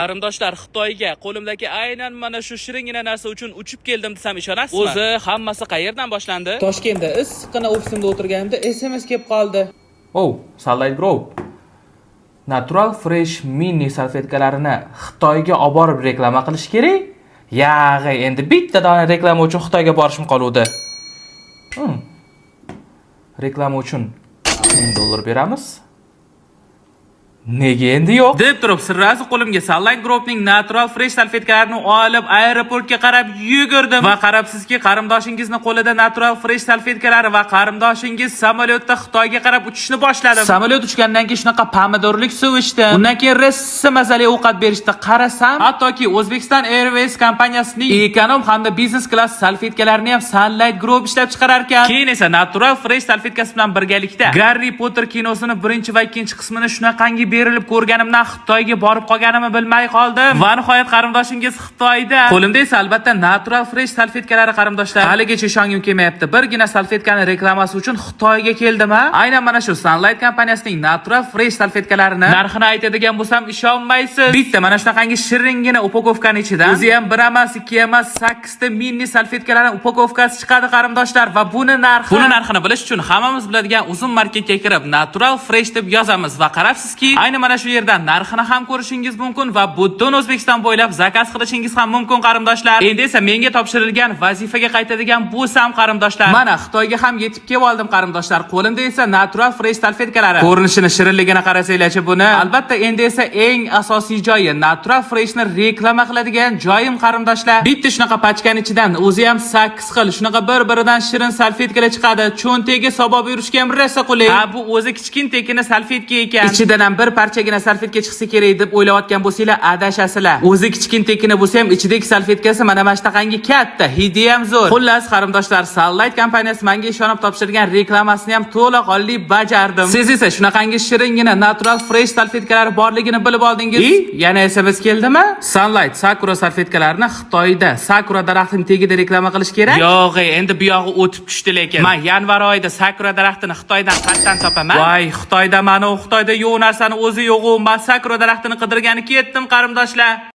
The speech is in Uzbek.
Qarindoshlar, Xitoyga qo'limdagi aynan mana shu shiringina narsa uchun uchib keldim desam ishonasizmi? O'zi hammasi qayerdan boshlandi? Toshkentda issiqqina ofisimda o'tirganimda SMS kelib qoldi. Oh, Sunlight Group. Natural Fresh mini salfetkalarini Xitoyga olib borib reklama qilish kerak. Yag'i, endi bitta dona reklama uchun Xitoyga borishim qoluvdi. Reklama uchun $1000 beramiz. Nega endi yo'q? Deb turib, sirrasi qo'limga Sunlight Groupning Natural Fresh salfetkalarini olib aeroportga qarab yugurdim va qarabsizki, qarindoshingizni qo'lida Natural Fresh salfetkalari va qarindoshingiz samolyotda Xitoyga qarab uchishni boshladi. Samolyot uchgandan keyin shunaqa pomidorlik suv ichdi. Undan keyin ressa mazali ovqat berishdi. Qarasam, hattoki Uzbekistan Airways kompaniyasining ekonom hamda biznes klass salfetkalarini ham Sunlight Group ishlab chiqarar ekan. Keyin esa Natural Fresh salfetkasi bilan birgalikda Harry Potter kinosining birinchi va ikkinchi qismini shunaqangi berilib ko'rganimdan Xitoyga borib qolganimni bilmay qoldim. Va nihoyat qarindoshingiz Xitoyda. Qo'limda esa albatta Natural Fresh salfetkalari qarindoshlar. Haligacha ishongim kelmayapti. Birgina salfetkani reklamasi uchun Xitoyga keldim-a? Aynan mana shu Sunlight kompaniyasining Natural Fresh salfetkalarini narxini aytadigan bo'lsam ishonmaysiz. Bitta mana shunaqangi shiringina upakovkaning ichida o'zi ham 1 emas, 2 emas, 8 ta mini salfetkalarning upakovkasi chiqadi qarindoshlar va buni narxini bilish uchun hammamiz biladigan uzun marketga kirib Natural Fresh deb yozamiz va qarabsizki, ayni mana shu yerdan narxini ham ko'rishingiz mumkin va butun O'zbekiston bo'ylab zakaz qilishingiz ham mumkin qarindoshlar. Endi esa menga topshirilgan vazifaga qaytadigan bo'lsam qarindoshlar, mana Xitoyga ham yetib kelib oldim qarindoshlar. Qo'limda esa Natural Fresh salfetkalari. Ko'rinishini, shirinligini qarasanglarchi buni. Albatta endi esa eng asosiy joyi Natural Freshni reklama qiladigan joyim qarindoshlar. Bitta shunaqa pachkaning ichidan o'zi ham 8 xil shunaqa bir-biridan shirin salfetkalar chiqadi. Cho'ntagiga solib yurishga ham rosa qulay. Ha, bu o'zi kichkintakina salfetka ekan. Ichidan ham bir parchagina salfetka chiqsa kerak deb o'ylayotgan bo'lsanglar, adashasizlar. O'zi kichkintakina bo'lsa ham ichidagi salfetkasi mana shunaqangi katta, hidi ham zo'r. Xullas qarindoshlar, Sunlight kompaniyasi menga ishonib topshirgan reklamasini ham to'laqonli bajardim. Siz esa shunaqangi shiringina Natural Fresh salfetkalari borligini bilib oldingiz. Yana SMS keldimi? Sunlight Sakura salfetkalarini Xitoyda Sakura daraxtining tagida reklama qilish kerak. Yo'q, endi bu yog'i o'tib tushdi lekin. Men yanvar oyida Sakura daraxtini Xitoydan qatdan topaman. Voy, Xitoyda mana u Xitoyda yo'q narsani o'zi yo'q, men Sakura daraxtini qidirgani ketdim qarindoshlar.